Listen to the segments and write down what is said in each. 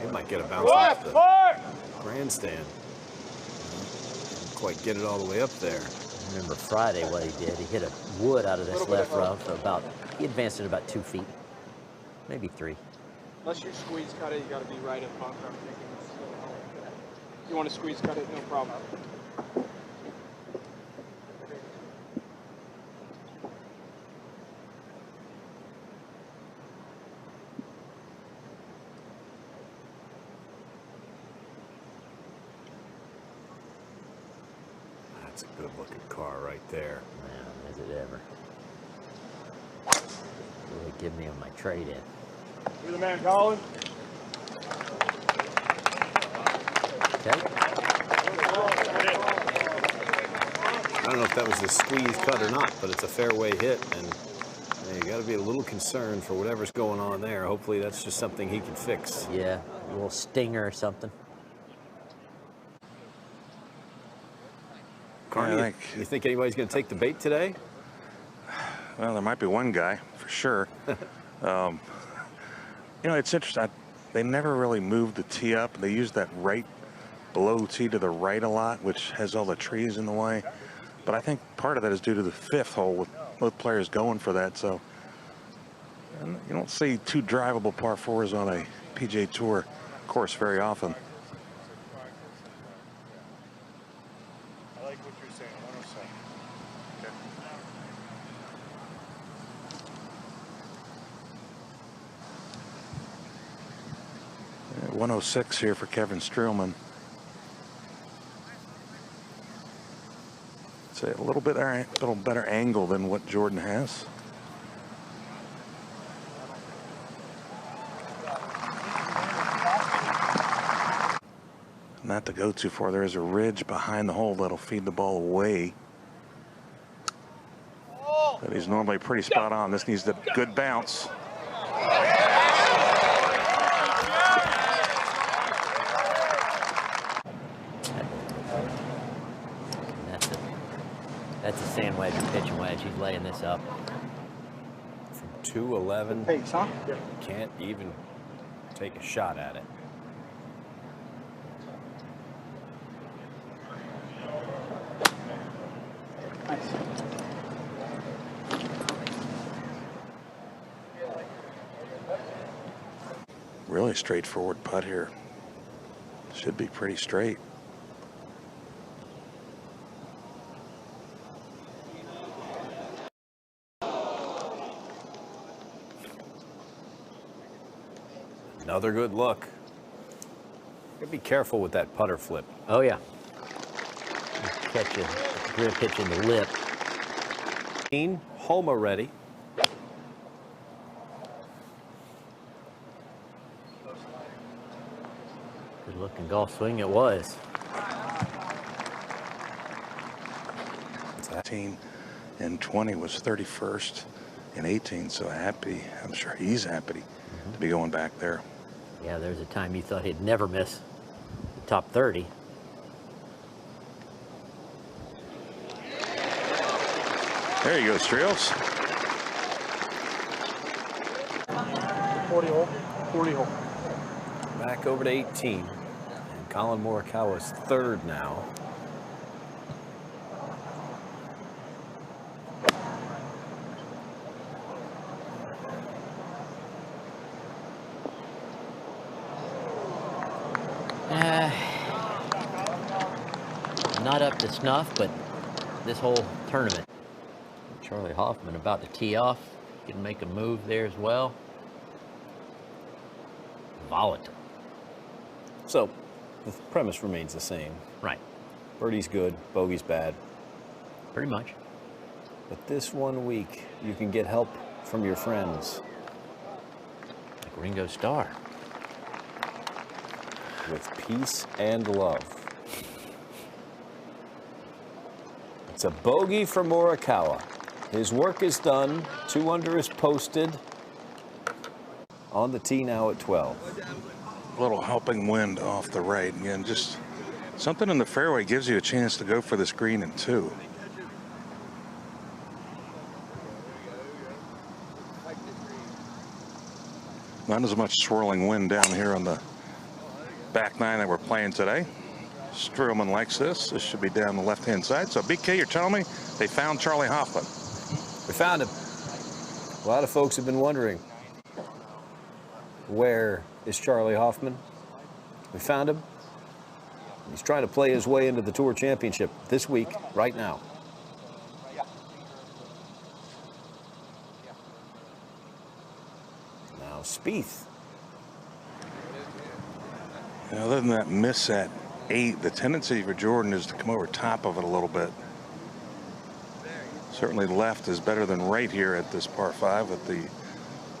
He might get a bounce off the grandstand. Didn't quite get it all the way up there. I remember Friday what he did. He hit a wood out of this left rough about, he advanced it about 2 feet, maybe 3. Unless you squeeze cut it, you got to be right at bunker. I'm thinking if you want to squeeze cut it, no problem. That's a good looking car right there. Man, is it ever. Really give me on my trade-in. You're the man, Colin. Okay. I don't know if that was a squeeze cut or not, but it's a fairway hit, and you got to be a little concerned for whatever's going on there. Hopefully that's just something he can fix. Yeah, a little stinger or something. Carney, you think anybody's going to take the bait today? Well, there might be one guy for sure. You know, it's interesting. They never really moved the tee up. They used that right below tee to the right a lot, which has all the trees in the way. But I think part of that is due to the 5th hole with both players going for that. So you don't see 2 drivable par 4s on a PGA Tour course very often. I like what you're saying. 107. Okay. 106 here for Kevin Streelman. It's a little better angle than what Jordan has. Not to go too far. There is a ridge behind the hole that'll feed the ball away. But he's normally pretty spot on. This needs a good bounce. That's a sand wedge or pitching wedge. He's laying this up. From 211, Pace, huh? Yeah. can't even take a shot at it. Nice. Really straightforward putt here. Should be pretty straight. Another good look. Gotta be careful with that putter flip. Oh, yeah. Catch a grip pitch in the lip. Homa ready. Good looking golf swing it was. 18 and 20 was 31st and 18, so happy. I'm sure he's happy to be going back there. Yeah, there's a time you thought he'd never miss the top 30. There you go, Streels. 40 hole. 40 hole. Back over to 18. And Colin Morikawa's 3rd now. Not up to snuff, but this whole tournament. Charlie Hoffman about to tee off. Can make a move there as well. Volatile. So the premise remains the same. Right. Birdie's good, bogey's bad. Pretty much. But this one week, you can get help from your friends. Like Ringo Starr. With peace and love. It's a bogey for Morikawa. His work is done. 2 under is posted. On the tee now at 12. A little helping wind off the right. Again, just something in the fairway gives you a chance to go for this green in 2. Not as much swirling wind down here on the back nine that we're playing today. Streelman likes this. This should be down the left-hand side. So, BK, you're telling me they found Charlie Hoffman. We found him. A lot of folks have been wondering, where is Charlie Hoffman? We found him. He's trying to play his way into the Tour Championship this week, right now. Now, Spieth. Other than that miss at 8, the tendency for Jordan is to come over top of it a little bit. Certainly left is better than right here at this par 5 with the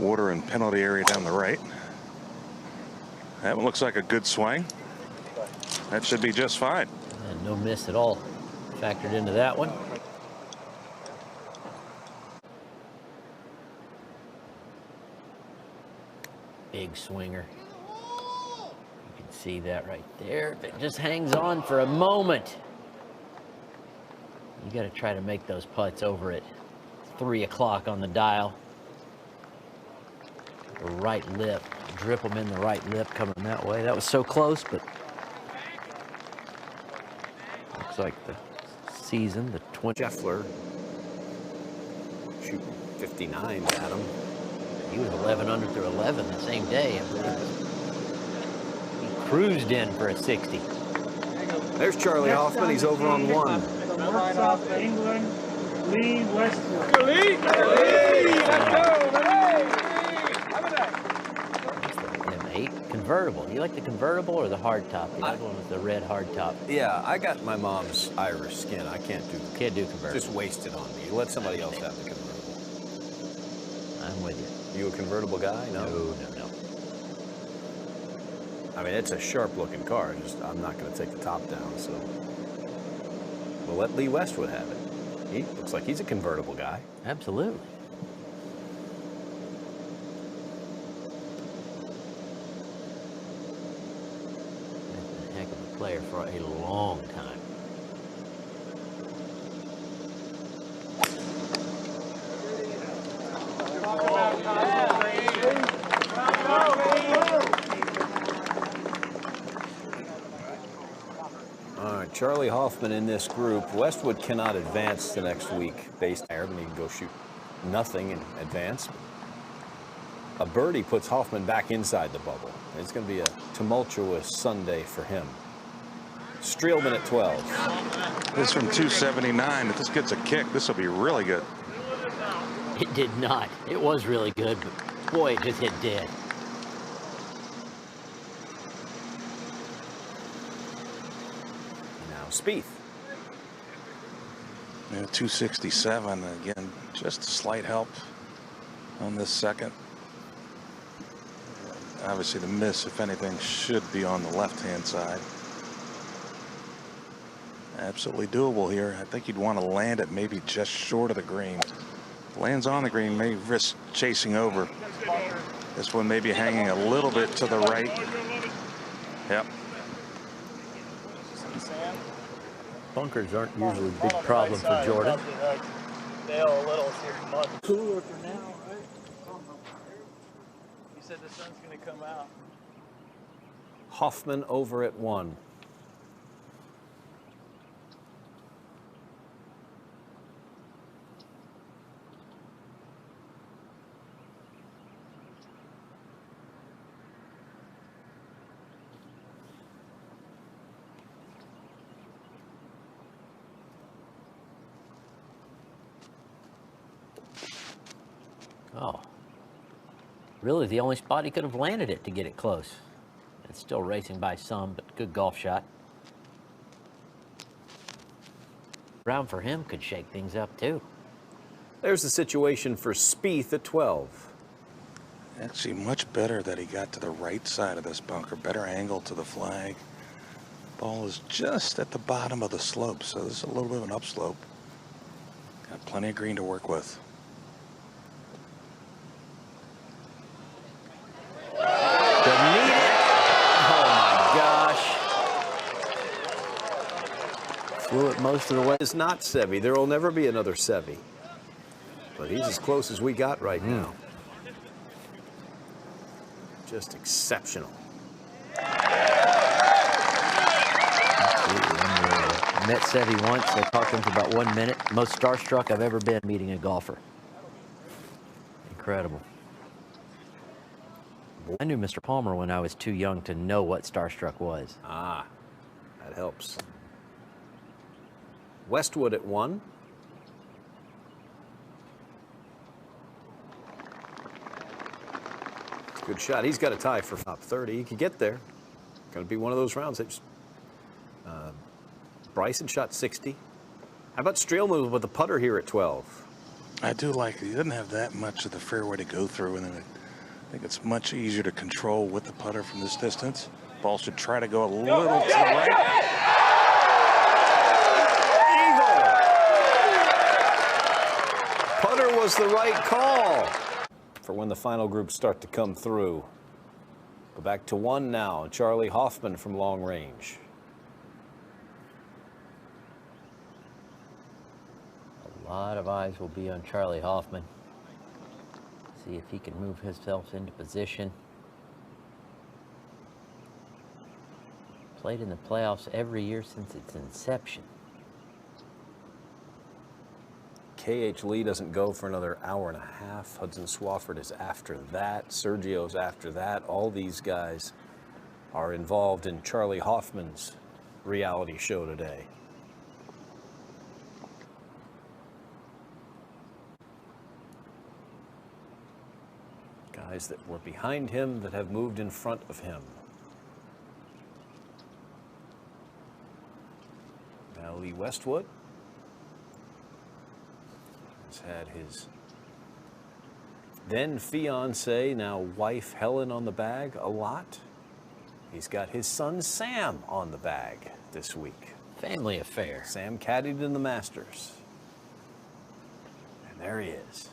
water and penalty area down the right. That one looks like a good swing. That should be just fine. And no miss at all factored into that one. Big swinger. You can see that right there. If it just hangs on for a moment, you got to try to make those putts over at 3 o'clock on the dial. The right lip, drip them in the right lip coming that way. That was so close, but looks like the season, the 20. Scheffler shooting 59 at him. He was 11 under through 11 the same day. He cruised in for a 60. There's Charlie Hoffman. He's over on 1. From north, south England, Lee Westwood. Lee! Let's go! M8 convertible. You like the convertible or the hard top? The other one was the red hard top. Yeah, I got my mom's Irish skin. I can't do Convertible. Just wasted on me. Let somebody else have the convertible. I'm with you. You a convertible guy? No. No. I mean, it's a sharp-looking car. Just I'm not going to take the top down, so we'll let Lee Westwood have it. He looks like he's a convertible guy. Absolutely. That's been a heck of a player for a long time. All right, Charlie Hoffman in this group. Westwood cannot advance the next week based on he can go shoot nothing in advance. A birdie puts Hoffman back inside the bubble. It's going to be a tumultuous Sunday for him. Streelman at 12. This from 279. If this gets a kick, this will be really good. It did not. It was really good, but boy, it just hit dead. Now Spieth. 267. Again, just a slight help on this second. Obviously, the miss, if anything, should be on the left-hand side. Absolutely doable here. I think you'd want to land it maybe just short of the green. Lands on the green, may risk chasing over. This one may be hanging a little bit to the right. Yep. Bunkers aren't usually a big problem for Jordan. Cooler for now, right? You said the sun's going to come out. Hoffman over at 1. Oh, really the only spot he could have landed it to get it close. It's still racing by some, but good golf shot. Round for him could shake things up too. There's the situation for Spieth at 12. Actually, much better that he got to the right side of this bunker. Better angle to the flag. Ball is just at the bottom of the slope, so this is a little bit of an upslope. Got plenty of green to work with. Flew it most of the way. It's not Seve. There will never be another Seve. But he's as close as we got right now. just exceptional. Met Seve once. I talked to him for about 1 minute. Most starstruck I've ever been meeting a golfer. Incredible. I knew Mr. Palmer when I was too young to know what starstruck was. Ah, that helps. Westwood at 1. Good shot. He's got a tie for top 30. He could get there. Going to be one of those rounds. That just, Bryson shot 60. How about Streelman with the putter here at 12? I do like it. He doesn't have that much of the fairway to go through, and I think it's much easier to control with the putter from this distance. Ball should try to go a little to the right. Putter was the right call for when the final groups start to come through. Go back to 1 now. Charlie Hoffman from long range. A lot of eyes will be on Charlie Hoffman. See if he can move himself into position. Played in the playoffs every year since its inception. K.H. Lee doesn't go for another hour and a half. Hudson Swafford is after that. Sergio's after that. All these guys are involved in Charlie Hoffman's reality show today. Guys that were behind him that have moved in front of him. Now Lee Westwood has had his then fiance, now wife Helen, on the bag a lot. He's got his son Sam on the bag this week. Family affair. Sam caddied in the Masters. And there he is.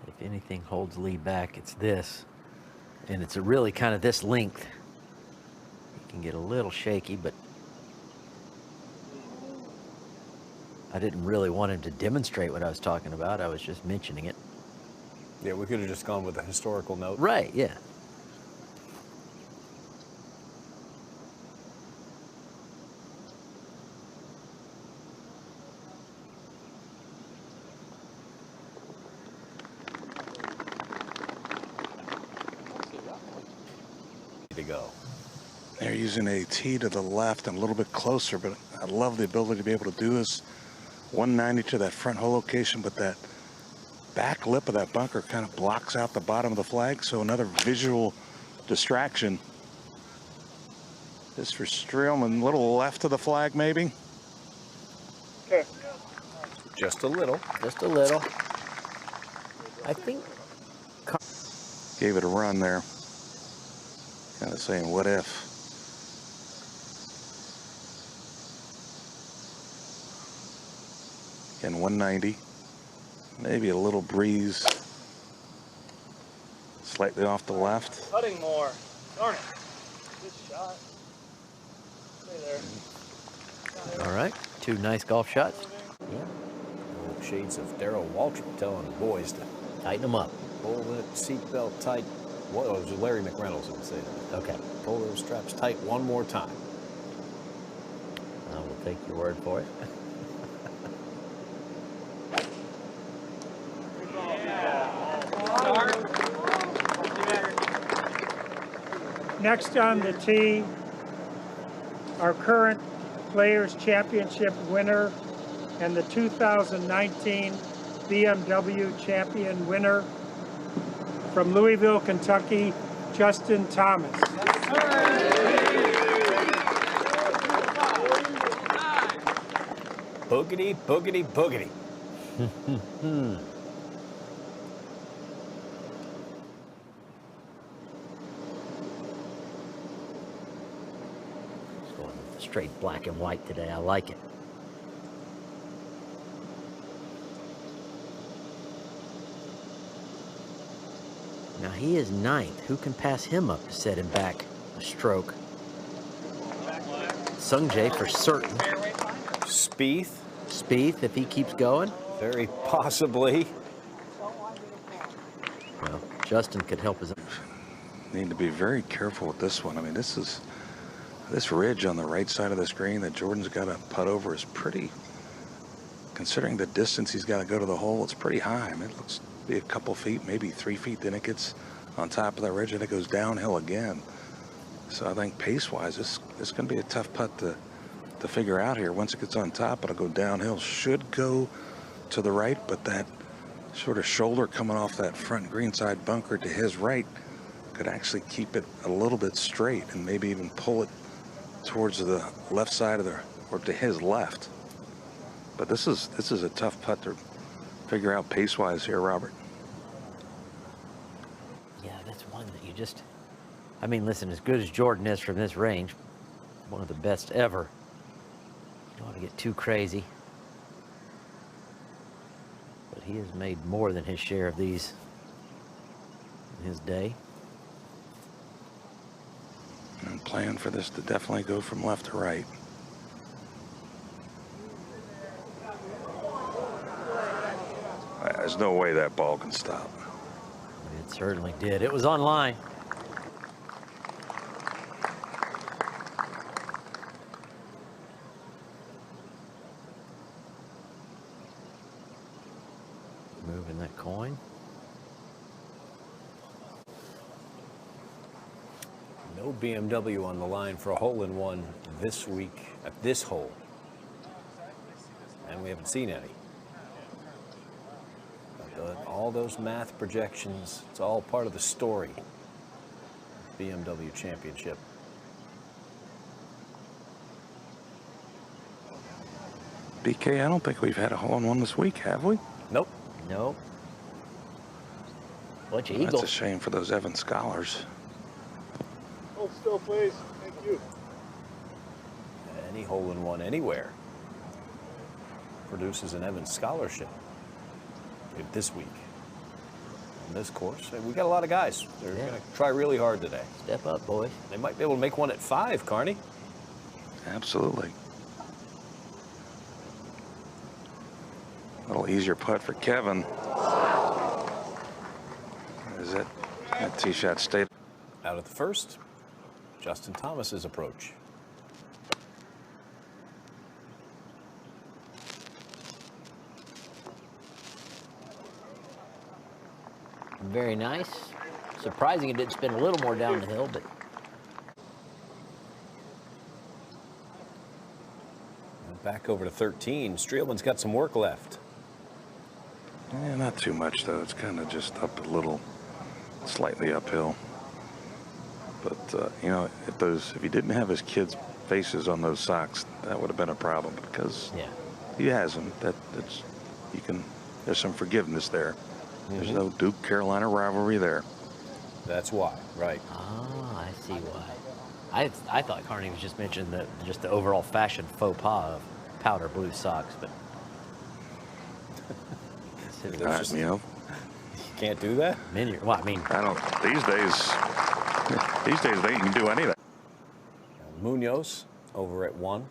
If anything holds Lee back, it's this. And it's really kind of this length. He can get a little shaky, but I didn't really want him to demonstrate what I was talking about. I was just mentioning it. Yeah, we could have just gone with a historical note. Right, yeah. To go. They're using a tee to the left and a little bit closer, but I love the ability to be able to do this. 190 to that front hole location, but that back lip of that bunker kind of blocks out the bottom of the flag, so another visual distraction. This for Streelman, a little left of the flag maybe. Okay. Just a little. Just a little. I think. Gave it a run there. Kind of saying, what if? Again, 190. Maybe a little breeze. Slightly off the left. Putting more. Darn it. Good shot. Stay there. All right. 2 nice golf shots. Yeah. Shades of Darrell Waltrip telling the boys to Tighten them up. pull that seatbelt tight. What was it? Larry McReynolds would say that. Okay. Pull those straps tight one more time. I will take your word for it. Next on the tee, our current Players Championship winner and the 2019 BMW Champion winner from Louisville, Kentucky, Justin Thomas. Boogity, boogity, boogity. Just going straight black and white today. I like it. Now he is 9th. Who can pass him up to set him back a stroke? Sungjae for certain. Spieth. Spieth, if he keeps going. Very possibly. Well, Justin could help his. Need to be very careful with this one. I mean, this ridge on the right side of the screen that Jordan's got to putt over is pretty, considering the distance he's got to go to the hole, it's pretty high. I mean, it looks to be a couple feet, maybe 3 feet. Then it gets on top of that ridge and it goes downhill again. So I think pace-wise, this is going to be a tough putt to figure out here. Once it gets on top, it'll go downhill. Should go to the right, but that sort of shoulder coming off that front greenside bunker to his right could actually keep it a little bit straight and maybe even pull it towards the left side of or to his left. But this is a tough putt to figure out pace-wise here, Robert. Yeah, that's one that you just. I mean, listen, as good as Jordan is from this range, one of the best ever. You don't want to get too crazy. But he has made more than his share of these in his day. And plan for this to definitely go from left to right. There's no way that ball can stop. It certainly did. It was on line. Moving that coin. No BMW on the line for a hole-in-one this week at this hole. And we haven't seen any. But all those math projections, it's all part of the story. BMW Championship. BK, I don't think we've had a hole-in-one this week, have we? Nope. Nope. Bunch of That's eagles. a shame for those Evans scholars. Hold still, please. Thank you. Any hole-in-one anywhere produces an Evans scholarship this week on this course. We got a lot of guys. They're going to try really hard today. Step up, boys. They might be able to make one at 5, Carney. Absolutely. A little easier putt for Kevin. Is it? That tee shot stayed. Out of the first, Justin Thomas's approach. Very nice. Surprising it didn't spin a little more down the hill, but Back over to 13. Streelman's got some work left. Yeah, not too much though. It's kind of just up a little, slightly uphill. But you know, if he didn't have his kids' faces on those socks, that would have been a problem. Because he has them. That's there's some forgiveness there. There's no Duke Carolina rivalry there. That's why, right? I see why. I thought Carney was just mentioning just the overall fashion faux pas of powder blue socks, but You know, you can't do that. Well, I mean, I don't. These days they can do anything. Munoz over at 1.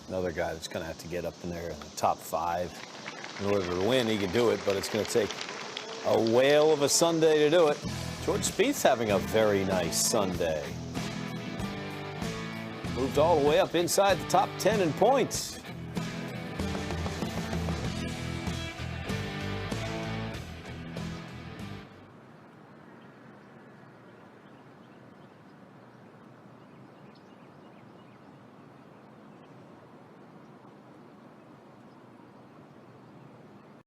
Another guy that's going to have to get up in there in the top 5 in order to win. He can do it, but it's going to take a whale of a Sunday to do it. JordanSpieth's having a very nice Sunday. Moved all the way up inside the top 10 in points.